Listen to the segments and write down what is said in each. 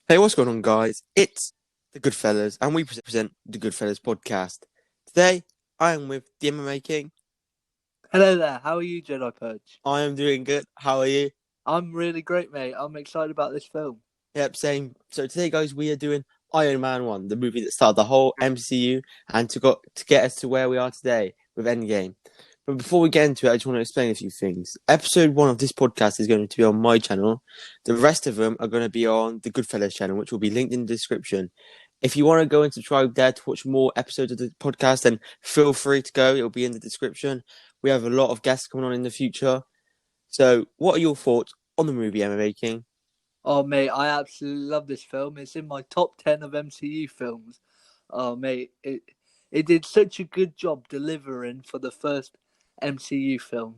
Hey, what's going on, guys? It's the Goodfellas, and we present the Goodfellas podcast. Today, I am with the MMA King. Hello there, how are you, Jedi Purge? I am doing good. How are you? I'm really great, mate. I'm excited about this film. Yep, same. So today, guys, we are doing Iron Man 1, the movie that started the whole MCU and to get us to where we are today with Endgame. But before we get into it, I just want to explain a few things. Episode 1 of this podcast is going to be on my channel. The rest of them are going to be on the Goodfellas channel, which will be linked in the description. If you want to go and subscribe there to watch more episodes of the podcast, then feel free to go. It'll be in the description. We have a lot of guests coming on in the future. So, what are your thoughts on the movie, MMA King? Oh, mate, I absolutely love this film. It's in my top 10 of MCU films. Oh, mate, it did such a good job delivering for the first MCU film.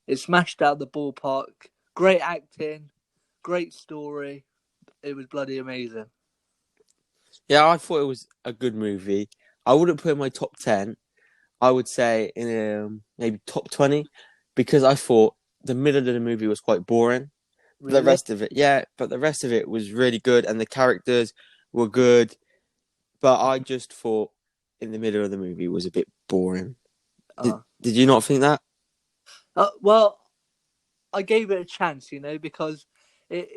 It smashed out the ballpark. Great acting, great story. It was bloody amazing. Yeah, I thought it was a good movie. I wouldn't put it in my top 10. I would say in maybe top 20 because I thought the middle of the movie was quite boring. But the Really? rest of it, yeah, but the rest of it was really good and the characters were good. But I just thought in the middle of the movie was a bit boring. Did, Uh, did you not think that? well, I gave it a chance, because they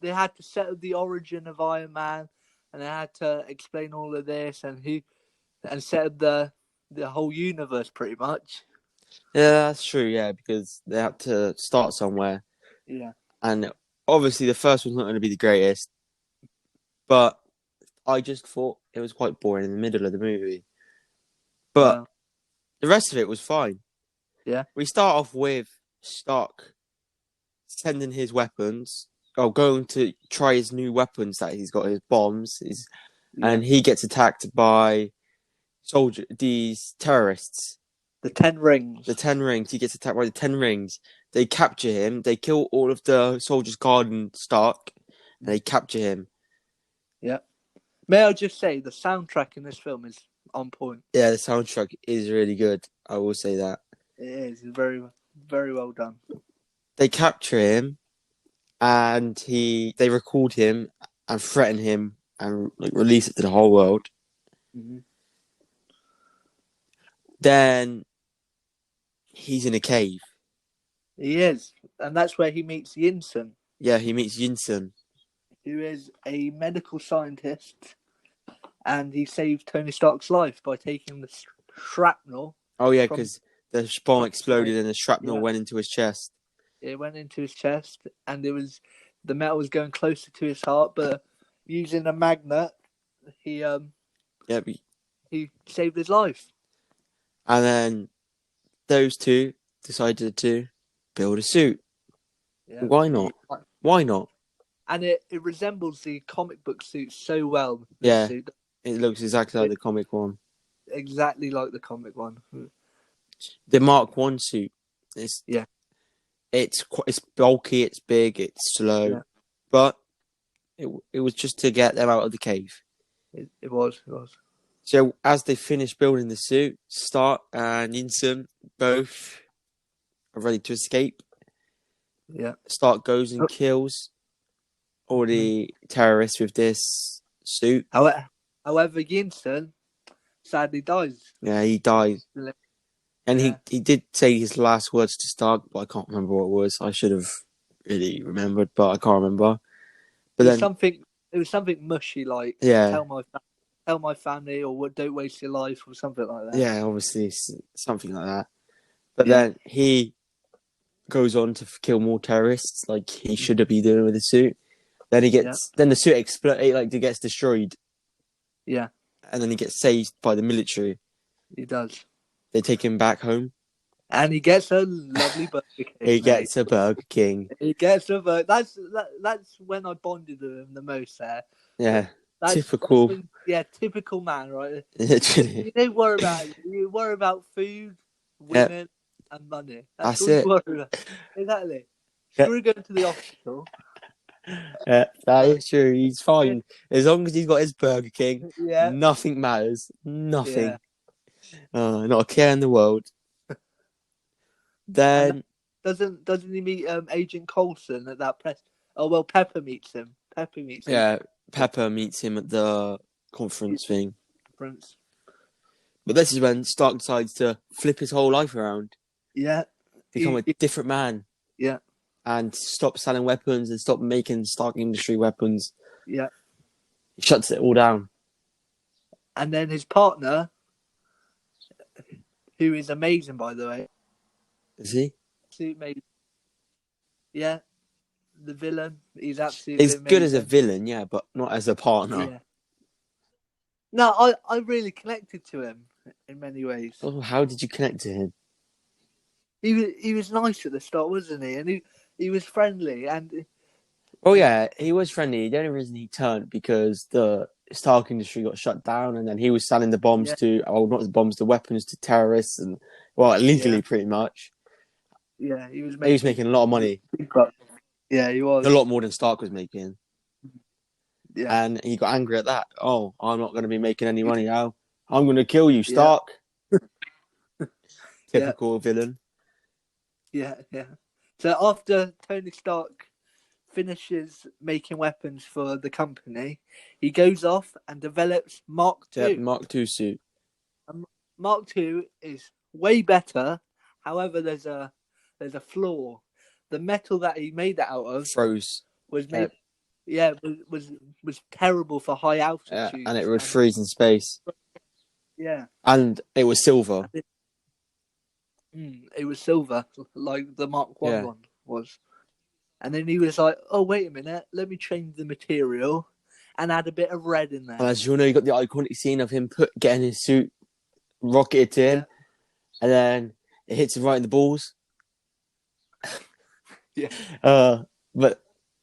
had to set up the origin of Iron Man, and they had to explain all of this and set up the whole universe pretty much. Yeah, that's true, yeah, because they had to start somewhere. Yeah. And obviously the first one's not going to be the greatest, but I just thought it was quite boring in the middle of the movie. But Well, the rest of it was fine. yeah. We start off with Stark sending his weapons, or going to try his new weapons that he's got, his bombs, Yeah. and he gets attacked by these terrorists. The Ten Rings. The Ten Rings. He gets attacked by the Ten Rings. They capture him. They kill all of the soldiers guarding Stark, and they capture him. Yeah. May I just say the soundtrack in this film is on point. Yeah, the soundtrack is really good. I will say that. It is very, very well done. They capture him, and they record him and threaten him and release it to the whole world. Mm-hmm. Then he's in a cave. He is, and that's where he meets Yinsen, Yeah, he meets Yinsen. who is a medical scientist, and he saved Tony Stark's life by taking the shrapnel. Oh yeah, because the bomb exploded and the shrapnel Yeah. went into his chest. It went into his chest, and the metal was going closer to his heart. But using a magnet, he saved his life. And then those two decided to build a suit. Yeah. Why not? Why not? And it resembles the comic book suit so well. Yeah, suit. it looks exactly like the comic one. Exactly like the comic one. The Mark 1 suit. It's bulky, it's big, it's slow, but it was just to get them out of the cave. It was. So as they finish building the suit, Stark and Yinsen both are ready to escape. Yeah. Stark goes and kills all the terrorists with this suit. However, Yinsen sadly dies. Yeah, he died. And he did say his last words to Stark, but I can't remember what it was. I should have really remembered, but I can't remember. But it was something mushy like tell my family, or don't waste your life, or something like that. Yeah, obviously something like that. But then he goes on to kill more terrorists, like he should have been doing with the suit. Then then the suit explodes, it gets destroyed. Yeah. And then he gets saved by the military. He does. They take him back home. And he gets a lovely Burger King. He gets a Burger King. He gets a Burger. That's when I bonded with him the most. There. Yeah. Typical. Typical man, right? Literally. You don't worry about it. You worry about food, women, and money. That's all it. You worry about. Exactly. Screw going to the hospital. Yeah, that is true. He's fine as long as he's got his Burger King. Yeah. Nothing matters. Nothing. Yeah. Not a care in the world. Then doesn't he meet Agent Coulson at that press? Oh well, Pepper meets him. Pepper meets him. Yeah, Pepper meets him at the conference thing. Prince. But this is when Stark decides to flip his whole life around, Yeah. become a different man, Yeah. and stop selling weapons and stop making Stark Industry weapons. Yeah. He shuts it all down. And then his partner, who is amazing, by the way. Is he? Absolutely amazing. Yeah. The villain. He's absolutely He's amazing. good as a villain, yeah, but not as a partner. Yeah. No, I really connected to him in many ways. Oh, how did you connect to him? He was nice at the start, wasn't he? And he was friendly and Oh yeah, he was friendly. The only reason he turned because the Stark Industry got shut down, and then he was selling the bombs not the bombs, the weapons to terrorists, and well, illegally pretty much. Yeah, he was making a lot of money. Yeah, he was A lot more than Stark was making. Yeah, and he got angry at that. Oh, I'm not going to be making any money now. I'm going to kill you, Stark. Typical villain. Yeah. So after Tony Stark finishes making weapons for the company, he goes off and develops Mark II. Yeah, Mark II suit. Mark II is way better. However, there's a flaw. The metal that he made that out of froze. Was made. Was terrible for high altitude. And it would freeze in space. Yeah. And it was silver. It was silver, like the Mark I one was. And then he was like, "Oh, wait a minute, let me change the material and add a bit of red in there." And as you know, you got the iconic scene of him getting his suit rocketed in, and then it hits him right in the balls. But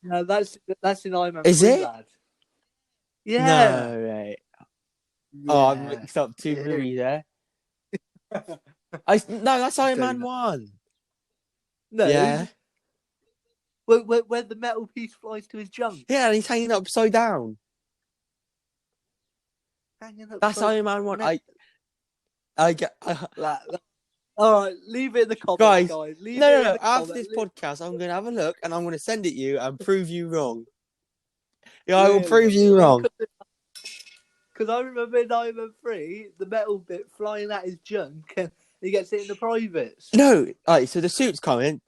no, that's in Iron Man 3, is it? lad. Yeah. No, right. Yeah. Oh, I mixed up two movies there. No, that's Iron Man 1. No. Yeah. Where the metal piece flies to his junk. Yeah, and he's hanging upside down. That's Iron Man 1. I get. All right, leave it in the comments, guys. No. After this podcast, I'm going to have a look and I'm going to send it you and prove you wrong. Yeah, I will prove you wrong. Because I remember in Iron Man 3, the metal bit flying at his junk and he gets it in the privates. No, alright, so the suit's coming.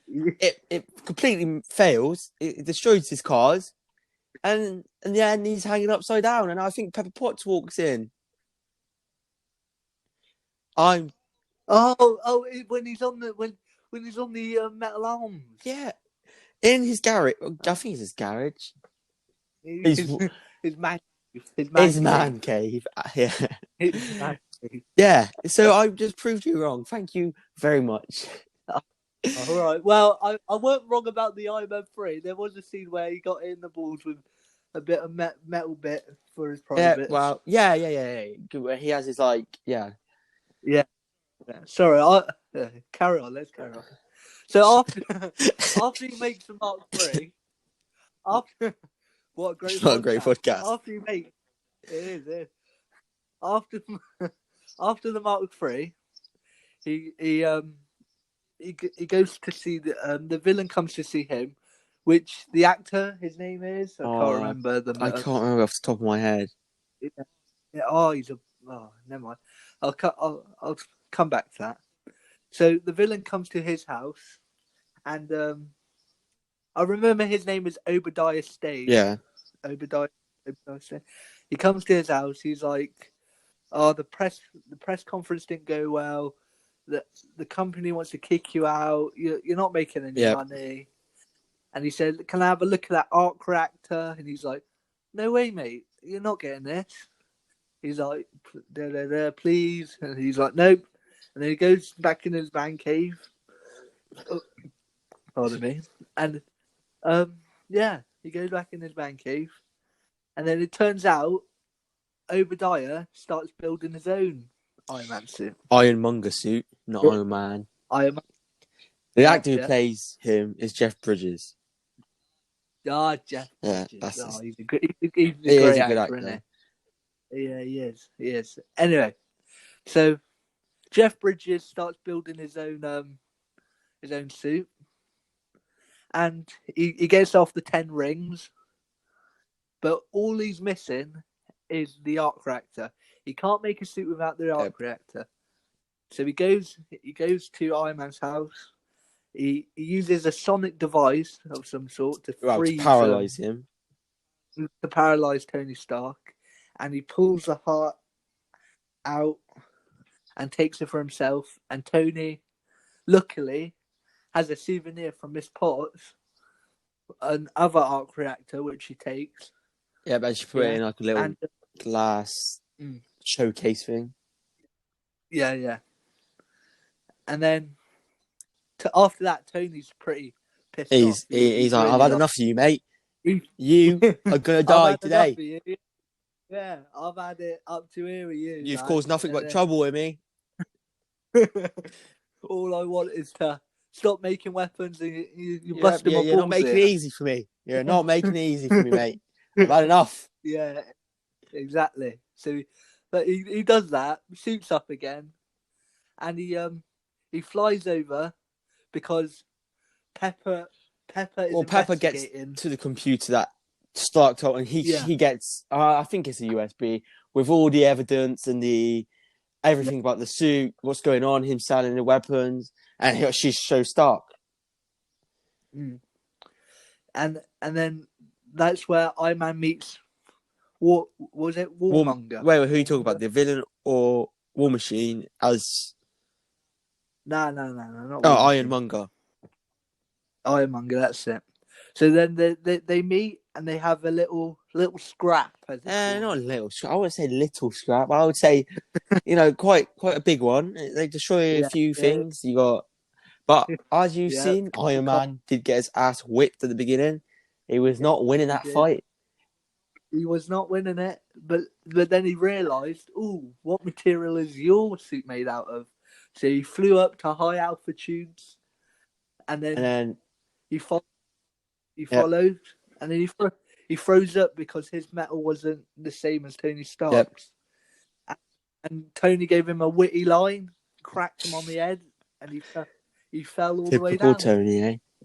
It completely fails. It destroys his cars. And in the end, he's hanging upside down. And I think Pepper Potts walks in. When he's on the metal arms. Yeah, in his garage. I think it's his garage. His man cave. Yeah. His man cave. Yeah. So I just proved you wrong. Thank you very much. All right. Well, I weren't wrong about the Iron Man 3. There was a scene where he got in the balls with a bit of metal bit for his privates. Yeah. Well. Yeah. He has his Yeah. Sorry. Carry on. Let's carry on. So after he makes the Mark III, what a great podcast. What a great podcast. After he makes it is. After the Mark III, he goes to see the villain comes to see him, which the actor, his name is I can't remember I can't remember off the top of my head. Never mind. I'll come back to that. So the villain comes to his house, and I remember his name is Obadiah Stane. Yeah. Obadiah Stane. He comes to his house. He's like, "Oh, the press conference didn't go well. The company wants to kick you out. You're not making any money." And he said, "Can I have a look at that arc reactor?" And he's like, "No way, mate. You're not getting this." He's like, "Please." And he's like, "Nope." And then he goes back in his man cave. Pardon me. And he goes back in his man cave. And then it turns out Obadiah starts building his own Iron Man suit. Ironmonger suit, not Iron Man. Iron Man. The actor who plays him is Jeff Bridges. Jeff Bridges. He's a great actor, isn't he? Yeah, he is. Anyway, so Jeff Bridges starts building his own suit, and he gets off the 10 rings, but all he's missing is the arc reactor. He can't make a suit without the arc reactor. So he goes to Iron Man's house. He uses a sonic device of some sort to freeze to paralyze him. To paralyze Tony Stark, and he pulls the heart out and takes it for himself. And Tony, luckily, has a souvenir from Miss Potts, another arc reactor, which he takes. Yeah, but she put it in like a little glass showcase thing. Yeah. And then after that, Tony's pretty pissed off. He's like, I've had enough of you, mate. You are gonna die today. Yeah, I've had it up to here with you. You've caused nothing but trouble with me. All I want is to stop making weapons, and you're busting my balls. You're not making it easy for me. You're not making it easy for me, mate. I've had enough. Yeah, exactly. So, but he does that, suits up again, and he flies over because Pepper is Pepper gets to the computer that Stark told, and he gets I think it's a USB with all the evidence and everything about the suit, what's going on, him selling the weapons, and she shows Stark. And then that's where Iron Man meets Warmonger. Wait, who are you talking about? The villain or War Machine as? No, not Ironmonger. Ironmonger, that's it. So then they meet and they have a little scrap. Not a little scrap. I wouldn't say little scrap. I would say, quite a big one. They destroy a few things. You got, but as you've seen, Iron Man did get his ass whipped at the beginning. He was not winning that fight. He was not winning it, but then he realised, what material is your suit made out of? So he flew up to high altitudes, and then he followed, and then he froze up because his metal wasn't the same as Tony Stark's. Yep. And Tony gave him a witty line, cracked him on the head, and he fell all the way down.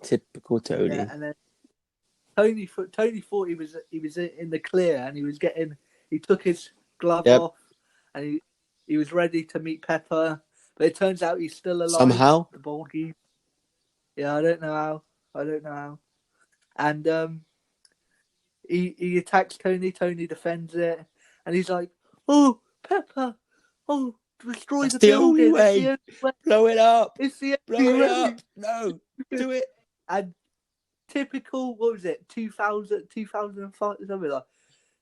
Typical Tony. Yeah, and then Tony thought he was in the clear, and he took his glove off, and he was ready to meet Pepper, but it turns out he's still alive. Somehow, the Borgie. Yeah, I don't know how. And he attacks Tony. Tony defends it, and he's like, "Oh, Pepper! Oh, destroy the building! Only way. It's the only way. Blow it up! It's the blow it up! No, do it!" And typical, what was it? 2000, 2005, something like.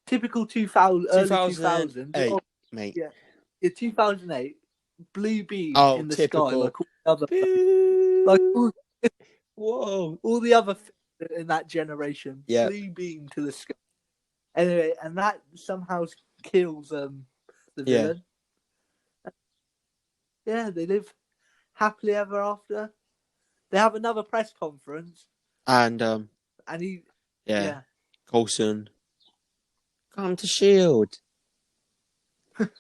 Typical 2000, early 2000. Mate. Yeah, 2008. Blue beam in the typical. sky, like all the other, whoa, all the other in that generation. Yeah, blue beam to the sky. Anyway, and that somehow kills the villain. Yeah, they live happily ever after. They have another press conference, and he, Coulson, come to Shield.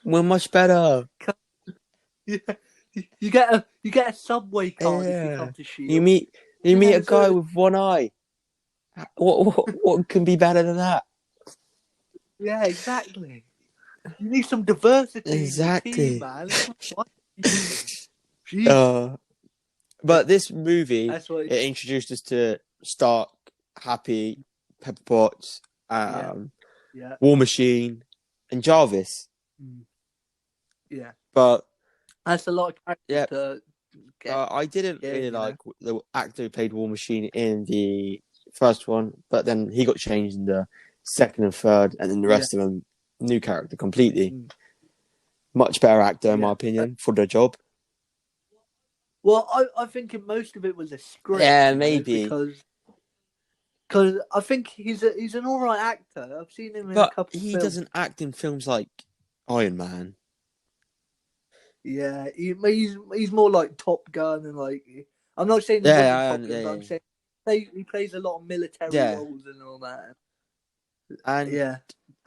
We're much better. Yeah, you get a subway card if you come to Shield. You meet a guy with one eye. What can be better than that? Yeah, exactly. You need some diversity. Exactly, in your team, man. But this movie, it introduced us to Stark, Happy, Pepper Potts, War Machine, and Jarvis. Yeah, but that's a lot of characters to get. I didn't really like the actor who played War Machine in the first one, but then he got changed in the second and third, and then the rest of them, new character completely. Much better actor, in my opinion, for the job. Well, I think most of it was a script. Yeah, maybe. Because I think he's an all right actor. I've seen him in a couple of films. He doesn't act in films like Iron Man. Yeah, he's more like Top Gun and like. I'm not saying Top Gun, but I'm saying he plays a lot of military roles and all that.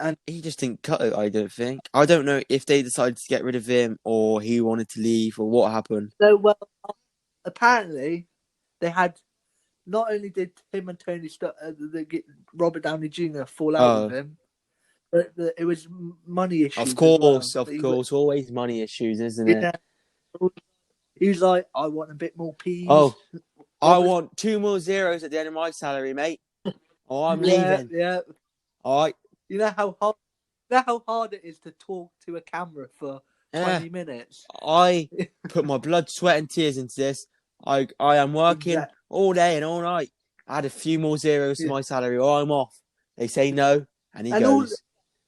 And he just didn't cut it. I don't think. I don't know if they decided to get rid of him or he wanted to leave or what happened. So well, apparently they had not only did him and Robert Downey Jr. fall out with Oh, him, but it was money of issues as well. course, always money issues, isn't it? Yeah, he was like, I want a bit more peas. Oh, I Robert, want 2 more zeros at the end of my salary, mate. Oh, I'm yeah, leaving. yeah. All right. You know how hard it is to talk to a camera for Yeah. 20 minutes. I put my blood, sweat, and tears into this. I am working all day and all night. Add a few more zeros to Yeah. my salary, or I'm off. They say no, and he And all, goes.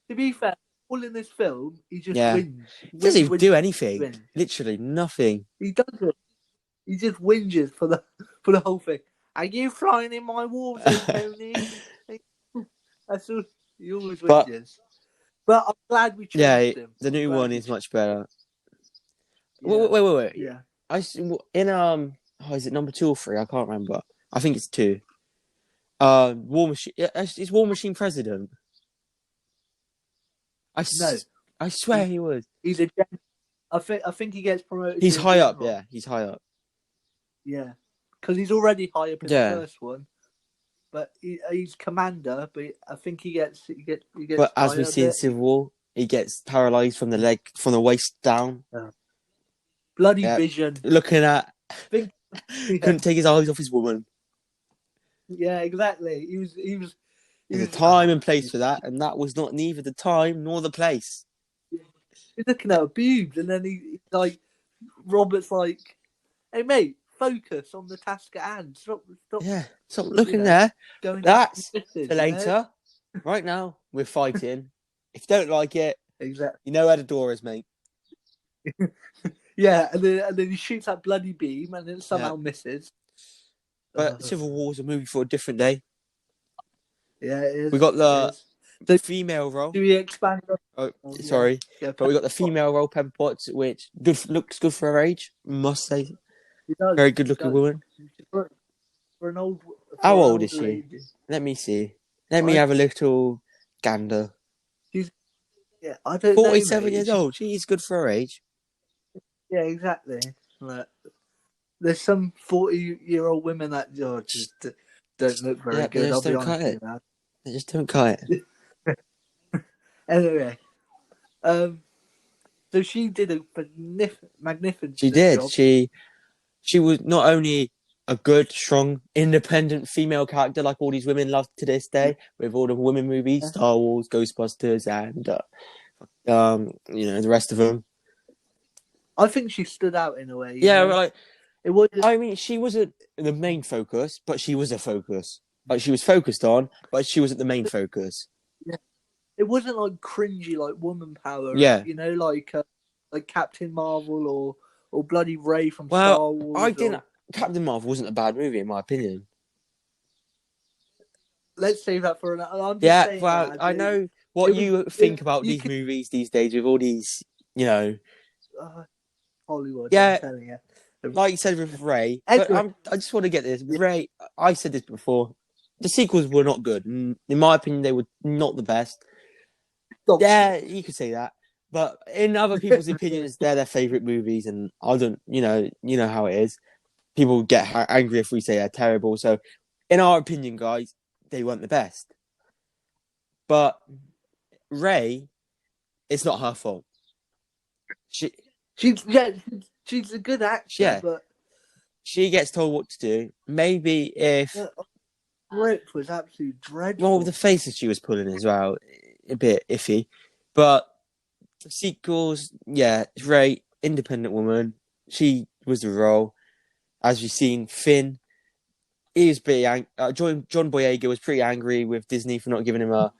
to be fair, all in this film, he just Yeah. wins. He doesn't even do Wins. anything. Literally nothing. He doesn't. He just whinges for the whole thing. Are you flying in my water, Tony? That's all. He always whinges. But I'm glad we changed him. The new one is much better. Yeah. Wait. Yeah. Is it number 2 or 3? I can't remember. I think it's 2. War Machine. Is War Machine president? No. I swear he was. He's a. I think he gets promoted. He's to high up. general. Yeah, he's high up. Yeah, because he's already high up in the first one. But he's commander. But I think he gets. But as we see in Civil War, he gets paralyzed from the waist down. Yeah. Bloody vision. Looking at. Couldn't take his eyes off his woman. Yeah, exactly. He was. There's a time and place for that, and that was not neither the time nor the place. He's looking at her boobs, and then he like Robert's like, "Hey mate, focus on the task at hand. Stop looking there. That's for later. Right now, we're fighting. If you don't like it, exactly, you know where the door is, mate." Yeah, and then he shoots that bloody beam, and then somehow misses. But Civil War's a movie for a different day. Yeah, it is. We got the female role. Do we expand? Sorry. Yeah, but we got the female role, Pepper Potts, which looks good for her age, must say. Very good looking woman. For an old. How old is she? Lady. Let me see. Let me have a little gander. I don't 47 know, years old. She's good for her age. Yeah, exactly. Like, there's some 40-year-old women that just don't look very good. I'll be honest with you. They just don't cut it. Anyway, so she did a magnificent. She did. Job. She was not only a good, strong, independent female character like all these women love to this day, with all the women movies, Star Wars, Ghostbusters, and the rest of them. I think she stood out in a way. Yeah, right. It was. I mean, she wasn't the main focus, but she was a focus. Like she was focused on, but she wasn't the main focus. Yeah, it wasn't like cringy, like woman power. Yeah, like Captain Marvel or bloody Rey from Star Wars. Captain Marvel wasn't a bad movie in my opinion. Let's save that for another. I know what you think about these movies these days with all these, Hollywood. Yeah, I'm telling you. Like you said with Rey, but I just want to get this. Rey, I said this before. The sequels were not good. In my opinion, they were not the best. Yeah, you could say that. But in other people's opinions, they're their favourite movies, and I don't. You know how it is. People get angry if we say they're terrible. So, in our opinion, guys, they weren't the best. But Rey, it's not her fault. She's a good actor, but she gets told what to do. Maybe if script was absolutely dreadful. Well, the faces she was pulling as well, a bit iffy. But the sequels, Rey, independent woman. She was the role. As we've seen, Finn, he was pretty John Boyega was pretty angry with Disney for not giving him a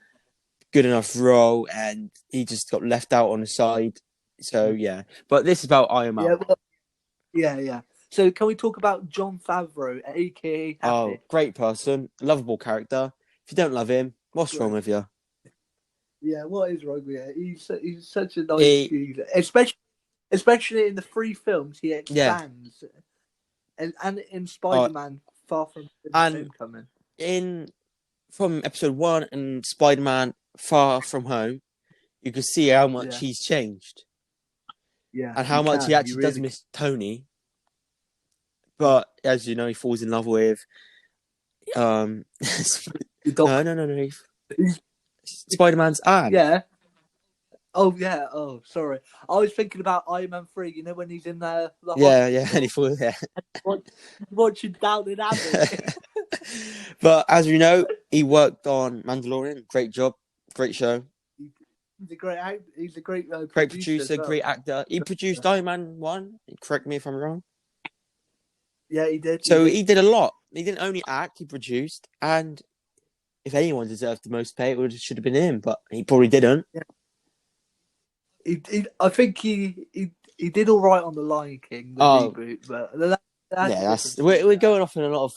good enough role, and he just got left out on the side. So yeah, but this is about Iron Man. Yeah. So can we talk about Jon Favreau, aka Happy? Oh, great person, lovable character. If you don't love him, what's wrong with you? Yeah, what is wrong with you? He's such a nice dude, especially in the 3 films he expands, and in Spider-Man Far From Homecoming. From episode 1 and Spider-Man Far From Home, you can see how much he's changed. Yeah, and how much he actually does miss Tony. But as you know, he falls in love with Um, The no, doc. no, no, no. Spider-Man's aunt. Yeah. Oh yeah. Oh, sorry. I was thinking about Iron Man 3. You know when he's in the Yeah, yeah, and he hospital, thought, yeah. watching Downton Abbey. But as we know, he worked on Mandalorian. Great job, great show, He's a great act. He's a great great producer as producer, well. great actor. He produced Iron Man 1. Correct me if I'm wrong. Yeah, he did. He So did. he did a lot. He didn't only act, he produced. And if anyone deserved the most pay, should have been him, but he probably didn't. Yeah. I think he did all right on the Lion King, the Oh, reboot, but that's yeah, a different we're, story. we're going off in a lot of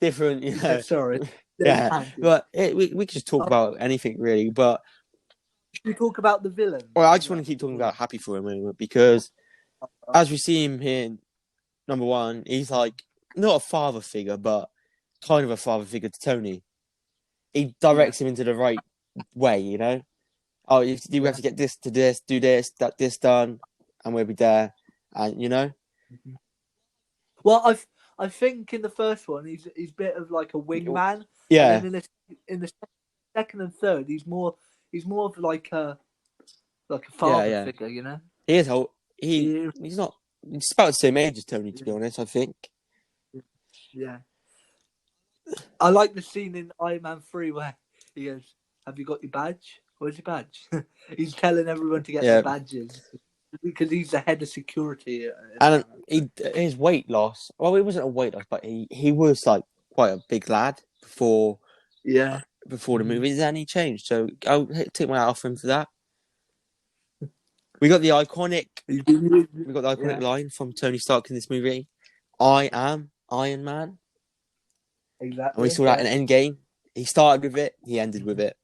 different, Yeah, sorry. There's yeah. tangent. But we could just talk about anything really. But Should we talk about the villains well, I as just want to well? keep talking about Happy for a moment because as we see him here, number one, he's like not a father figure, but kind of a father figure to Tony. He directs him into the right way, you know. Oh, you have to get this to this, do this, this done, and we'll be there, and you know. Well, I think in the first one he's a bit of like a wingman, and Yeah, then in the second and third he's more of like a yeah, father yeah. figure, you know. He is old. He, He's not. He's about the same age as Tony, to be honest. I think. yeah, I like the scene in Iron Man 3 where he goes, "Have you got your badge? Where's your badge?" He's telling everyone to get their Yeah, badges because he's the head of security. and his weight loss. Well, it wasn't a weight loss, but he was like quite a big lad Yeah. before the movies, and he changed. So I'll take my hat off him for that. We got the iconic Yeah, line from Tony Stark in this movie. I am Iron Man. And we exactly. saw that Yeah, in Endgame. He started with it, he ended with it.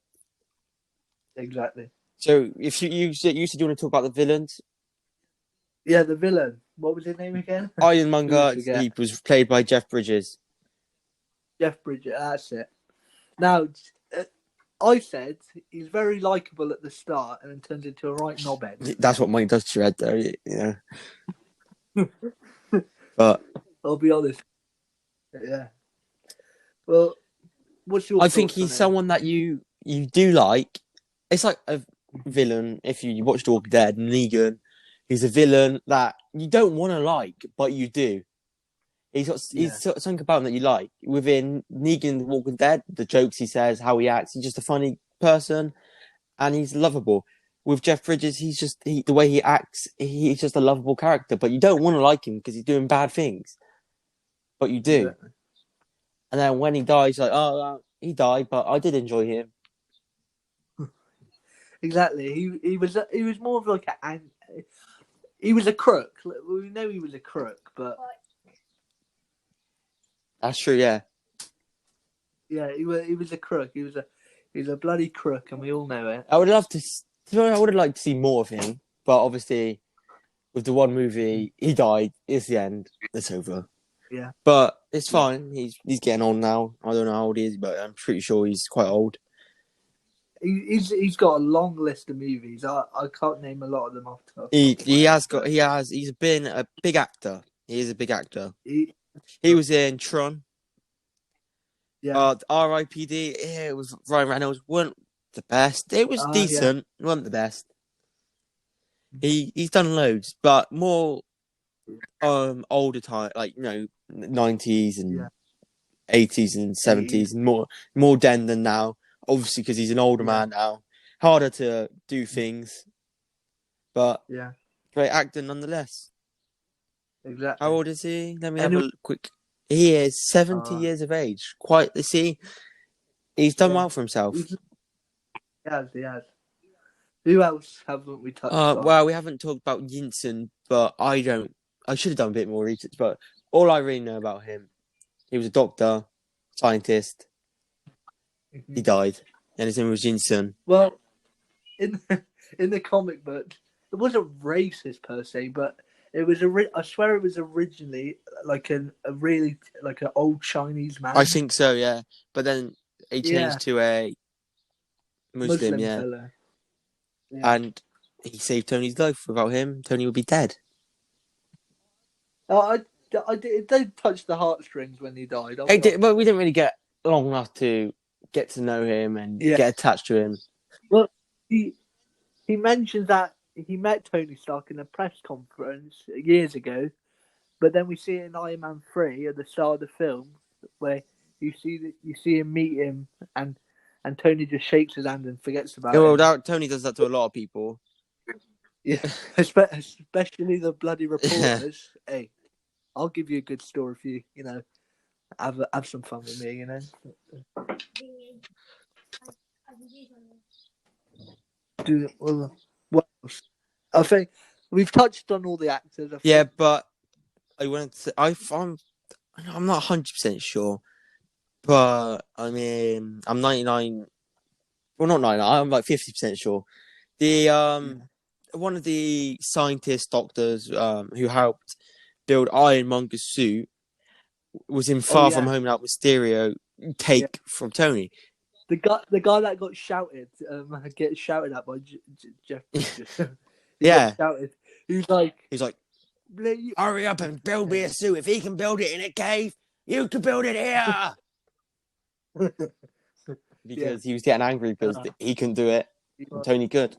exactly. So if you said you want to talk about the villains, Yeah, the villain. What was his name again? I always Ironmonger, forget. he was played by Jeff Bridges. Jeff Bridges. That's it. Now, uh, I said he's very likable at the start and then turns into a right knobhead. That's what Mike does to your head, though. Yeah, but I'll be honest. Yeah. Well, what's your I think thoughts on he's him? someone that you do like. It's like a villain. If you watched Walking Dead, Negan, he's a villain that you don't want to like, but you do. Yeah. Something about him that you like. Within Negan, The Walking Dead, the jokes he says, how he acts, he's just a funny person, and he's lovable. With Jeff Bridges, the way he acts, he's just a lovable character. But you don't want to like him because he's doing bad things, but you do. Exactly. And then when he dies, like, oh, he died, but I did enjoy him. Exactly. He was more of like he was a crook. We know he was a crook, but That's true, yeah. yeah, he was a crook. He's a bloody crook, and we all know it. I would love to. I would have liked to see more of him, but obviously, with the one movie, he died. It's the end. It's over. Yeah. But it's Yeah. fine. He's getting old now. I don't know how old he is, but I'm pretty sure he's quite old. He's got a long list of movies. I can't name a lot of them off the top. He's been a big actor. He is a big actor. He, He was in Tron. yeah. R.I.P.D. Yeah, it was Ryan Reynolds. Weren't the best. It was Yeah. decent. Weren't the best. He's done loads, but more older time, like 90s and Yeah. 80s and 80s. 70s, more den than now. Obviously, because he's an older Yeah. man now, harder to do things, but Yeah. great actor nonetheless. Exactly. How old is he? Let me have Anyway, a quick. He is 70 years of age. Quite. See, he's done well for himself. He has. He has. Who else haven't we touched on? Well, we haven't talked about Yinsen, but I don't. I should have done a bit more research, but all I really know about him, he was a doctor, scientist. He died, and his name was Yinsen. Well, in the comic book, it wasn't racist per se, but it was I swear it was originally like a really like an old Chinese man. I think so, yeah. But then he changed to a Muslim, yeah. Fella. Yeah. And he saved Tony's life. Without him, Tony would be dead. Oh, it did touch the heartstrings when he died. But we didn't really get long enough to get to know him and Yeah. get attached to him. Well, he mentions that he met Tony Stark in a press conference years ago, but then we see it in Iron Man 3 at the start of the film where you see him meet him and Tony just shakes his hand and forgets Yeah, about well, him. Tony does that to a lot of people. Yeah, especially the bloody Yeah. reporters. Hey, I'll give you a good story if you have some fun with me. What else? I think we've touched on all the actors. I Yeah, think. but I went to, I'm not 100% sure, but I mean, I'm 99, well, not 99, I'm like 50% sure. The, one of the scientists, doctors, who helped build Ironmonger's suit was in Oh Far From yeah, Home Without Mysterio yeah. take from Tony. The guy that got shouted, gets shouted at by Jeff Bridges. He Yeah. gets shouted. He's like, He's like, hurry up and build me a suit. If he can build it in a cave, you can build it here. yeah, Because he was getting angry because he couldn't do it. And Tony could.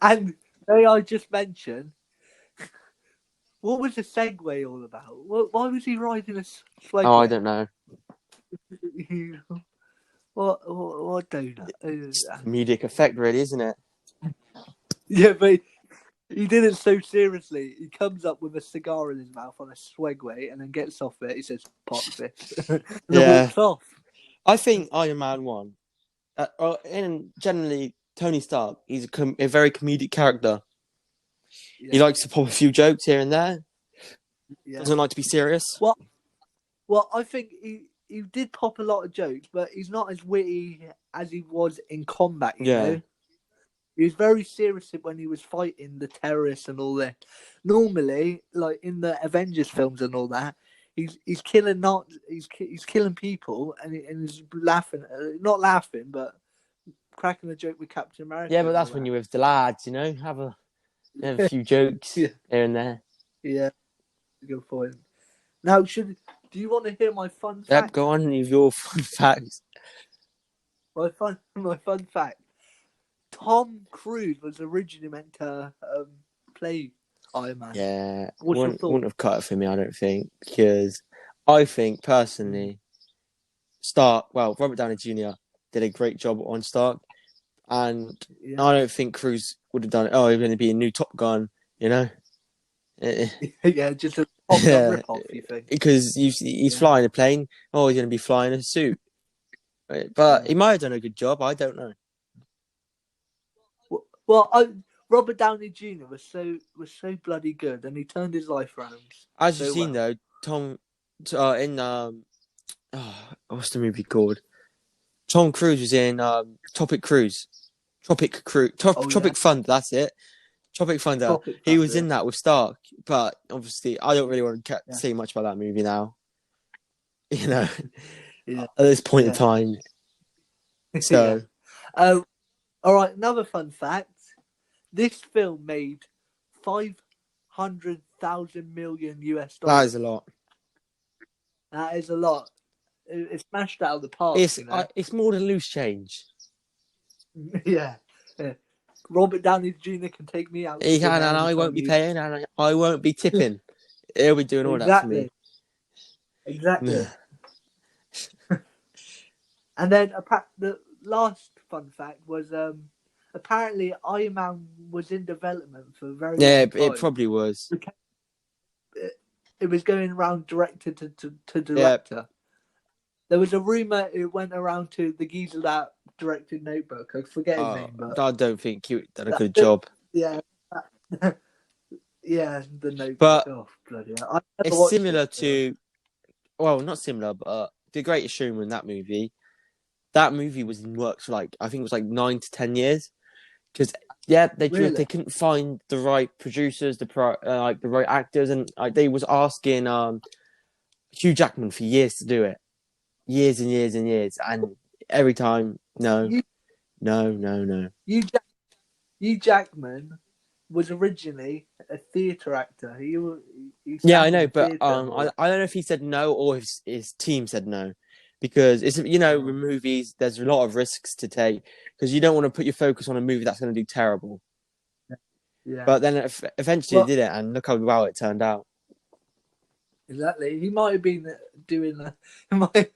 And may I just mention, what was the Segway all about? Why was he riding a Segway? Oh, I don't know. What donut? It's comedic effect, really, isn't it? Yeah, but he did it so seriously. He comes up with a cigar in his mouth on a Swagway and then gets off it. He says, "Pop this," and then walks off. I think Iron Man 1, and generally Tony Stark, he's a very comedic character. Yeah. He likes to pop a few jokes here and there. Yeah. Doesn't like to be serious. Well, I think he did pop a lot of jokes, but he's not as witty as he was in combat. You know, he was very serious when he was fighting the terrorists and all that. Normally, like in the Avengers films and all that, he's killing he's killing people and he's laughing, not laughing, but cracking a joke with Captain America. Yeah, but that's when you're with the lads, you know, have a few jokes here and there. Yeah, good point. Now, do you want to hear my fun fact? Yep, go on with your fun facts. My fun fact. Tom Cruise was originally meant to play Iron Man. Yeah, wouldn't have cut it for me, I don't think, because I think personally, Robert Downey Jr. did a great job on Stark, and I don't think Cruise would have done it. Oh, he's going to be a new Top Gun, you know? Yeah, just a Top Gun rip-off, you think? Because he's flying a plane. Oh, he's going to be flying a suit. But he might have done a good job. I don't know. Well, Robert Downey Jr. was so bloody good, and he turned his life around. As you've seen, though, Tom in what's the movie called? Tom Cruise was in Tropic Thunder. That's it. Tropic Thunder. He was in that with Stark, but obviously, I don't really want to say much about that movie now. You know, at this point in time. So, all right. Another fun fact: this film made $500,000 million US. That is a lot. That is a lot. It's smashed out of the park. It's more than loose change. Yeah. Robert Downey Jr. can take me out. He can, and I won't be paying, and I won't be tipping. He'll be doing all that for me. Exactly. And then the last fun fact was apparently Iron Man was in development for a very long time. It probably was. It was going around director to director. Yeah. There was a rumor it went around to the geezer that directed Notebook. I forget his name, but I don't think he did a good job. Yeah. Yeah, the Notebook. But bloody hell. It's similar to, well, not similar, but The Greatest Showman. That movie was in works for I think it was 9 to 10 years, because they couldn't find the right producers, the right actors, and they was asking Hugh Jackman for years to do it. Years and years and years, and every time, no. Hugh Jackman was originally a theatre actor. He He Yeah, I sang in know, the but theatre and all that. I don't know if he said no or if his team said no, because it's with Oh, movies there's a lot of risks to take because you don't want to put your focus on a movie that's going to do terrible. yeah. But then eventually it Well, did it, and look how well it turned out. exactly. He might have been doing he might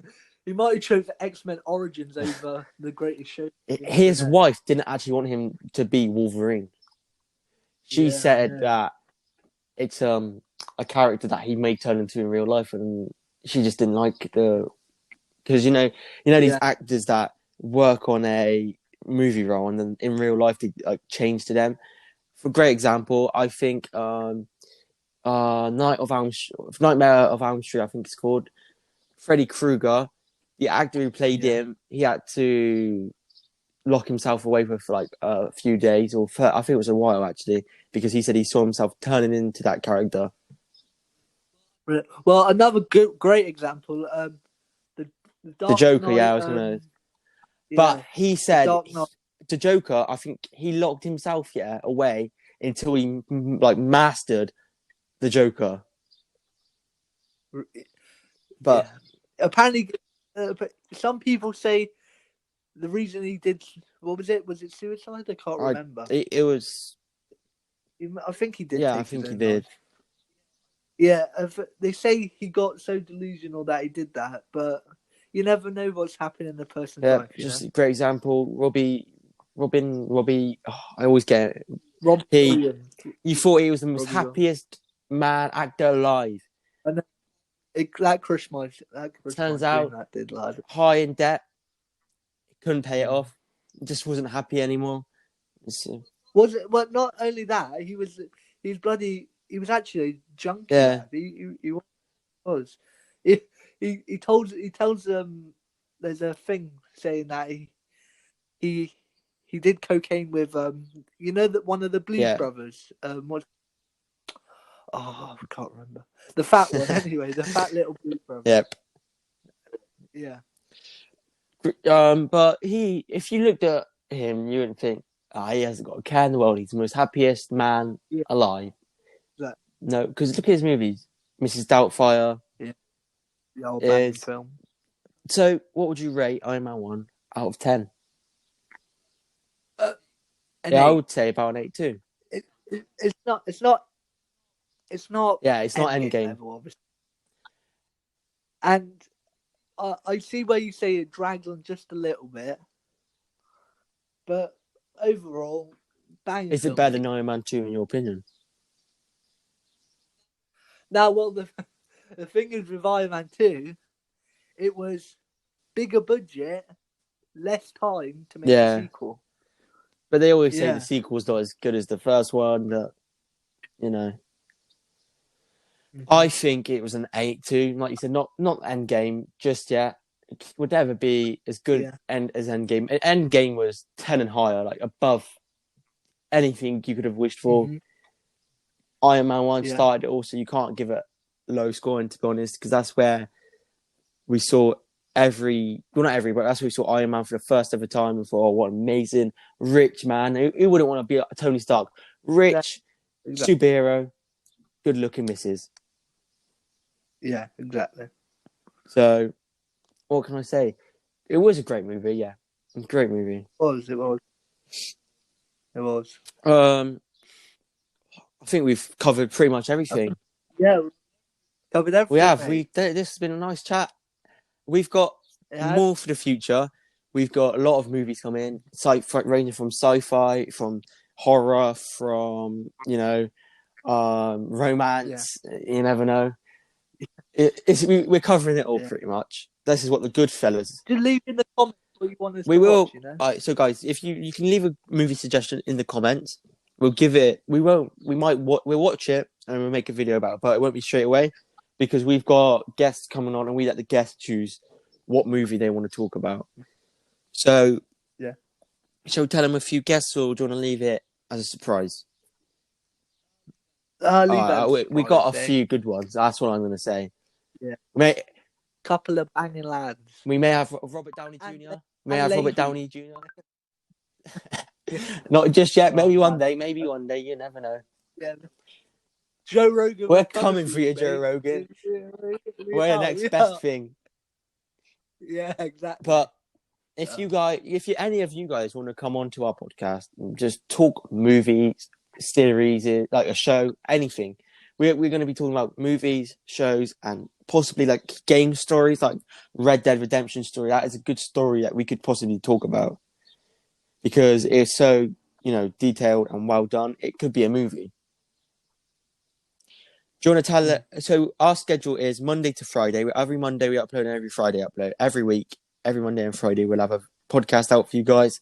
he might have chose X-Men Origins over the Greatest Show. You never His know. wife didn't actually want him to be Wolverine. She Yeah, I said know. that it's a character that he may turn into in real life, and she just didn't like the because these Yeah, actors that work on a movie role and then in real life they like change to them. For a great example, I think Nightmare of Elm Street, I think it's called. Freddy Krueger, the actor who played yeah. him, he had to lock himself away for like a few days, I think it was a while actually, because he said he saw himself turning into that character. Well, another great example. The the The Dark Joker, yeah, Knight. I was gonna, but Yeah, he the said Dark Knight. the Joker, I think he locked himself away until he like mastered the Joker. But Yeah. Apparently, but some people say the reason he did what was it? Was it suicide? I can't I remember. it was I think he did yeah, I take his think he own did. life. Yeah, they say he got so delusional that he did that, but you never know what's happened in a person's Yeah, life, you know. just a great example. Robbie. Oh, I always get it. Rob He Williams, You thought he was the most Robbie Williams, happiest man actor alive. and that crushed my Turns dream. out, That did, like, high in debt, couldn't pay it mm. off, just wasn't happy anymore. Was it? Well, not only that, he's bloody. He was actually a junkie, Yeah, lad. He was. He, he tells there's a thing saying that he he did cocaine with that one of the Blues yeah, Brothers what I can't remember the fat one anyway, the fat little Blues brother. yep. Yeah, But if you looked at him, you wouldn't think, he hasn't got a care in the world. He's the most happiest man yeah, alive. that No, because look at his movies. Mrs. Doubtfire yeah, the old banging is. film. So, what would you rate Iron Man 1 out of 10? An Yeah, I eight. would say about an 8 too. It's not Yeah, it's not Endgame Endgame. level, obviously, and I see where you say it drags on just a little bit, but overall, banging Is it film, better mate. than Iron Man 2 in your opinion? Now, well, the thing is with Iron Man 2, it was bigger budget, less time to make a Yeah. sequel. But they always say the Yeah. sequel's not as good as the first one. But you know, Mm-hmm. I think it was an 8 too. Like you said, not Endgame just yet. It would never be as good Yeah. as Endgame. Endgame was 10 and higher, like above anything you could have wished for. Mm-hmm. Iron Man 1 Yeah. started it also. You can't give it low scoring, to be honest, because that's where we saw but that's where we saw Iron Man for the first ever time and thought, oh, what an amazing, rich man. Who wouldn't want to be like Tony Stark? Rich, Exactly. superhero, good looking missus. Yeah, exactly. So, what can I say? It was a great movie, yeah. Great movie. It was. I think we've covered pretty much everything. Yeah, covered everything, We have. mate. This has been a nice chat. We've got It has. more for the future. We've got a lot of movies coming, ranging from sci-fi, from horror, from romance. Yeah. You never know. We're covering it all pretty much. This is what the Goodfellas. Just leave in the comments what you want us we to will. watch, you know? So guys, if you can leave a movie suggestion in the comments, we'll give it. We won't. We'll watch it and we'll make a video about it, but it won't be straight away because we've got guests coming on and we let the guests choose what movie they want to talk about. So yeah, shall we tell them a few guests, or do you want to leave it as a surprise? We got a few good ones. That's what I'm going to say. Yeah, couple of banging lads. We may have Robert Downey Jr. Robert Downey Jr. Yeah. Not just yet. Maybe one day. Maybe one day. You never know. Yeah. Joe Rogan, We're we're coming coming for for you, you, Joe mate. Rogan. We're the Yeah, next best yeah, thing. yeah, exactly. But if any of you guys want to come on to our podcast and just talk movies, series, like a show, anything, we're going to be talking about movies, shows, and possibly like game stories, like Red Dead Redemption story. That is a good story that we could possibly talk about because it's so detailed and well done. It could be a movie. Do you want to tell it? So our schedule is Monday to Friday. Every Monday we upload and every Friday upload. Every week, every Monday and Friday we'll have a podcast out for you guys.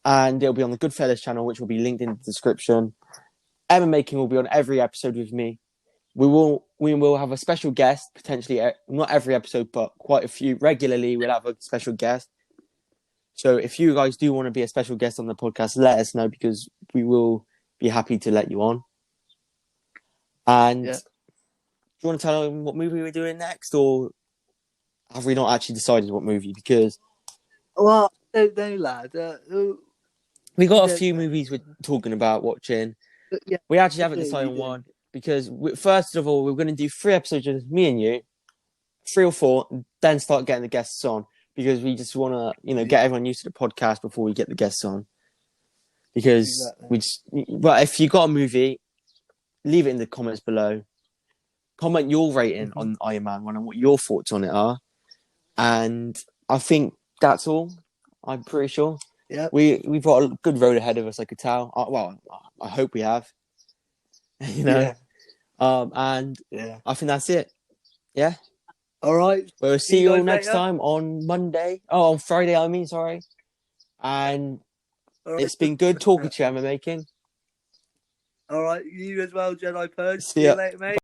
And it'll be on the Goodfellas channel, which will be linked in the description. Emma Making will be on every episode with me. We will have a special guest, potentially not every episode, but quite a few. Regularly we'll have a special guest. So if you guys do want to be a special guest on the podcast, let us know because we will be happy to let you on. And Yeah. do you want to tell them what movie we're doing next, or have we not actually decided what movie? Because Well, I don't know, lad. we got a don't few know. movies we're talking about watching. But yeah, We actually we haven't do, decided we on do. one because first of all, we're going to do 3 episodes with me and you, 3 or 4, and then start getting the guests on because we just want to, get everyone used to the podcast before we get the guests on. Because but if you got a movie, leave it in the comments below. Comment your rating on Iron Man 1 and what your thoughts on it are. And I think that's all. I'm pretty sure. Yeah. We've got a good road ahead of us, I could tell. Well, I hope we have. Yeah. And Yeah. I think that's it. Yeah. All right. We'll see you all guys next later. time on Monday. Oh, on Friday, I mean, sorry. And All it's right. been good talking to you, Emma Making. All right. You as well, Jedi Purge. See See you ya. later, mate.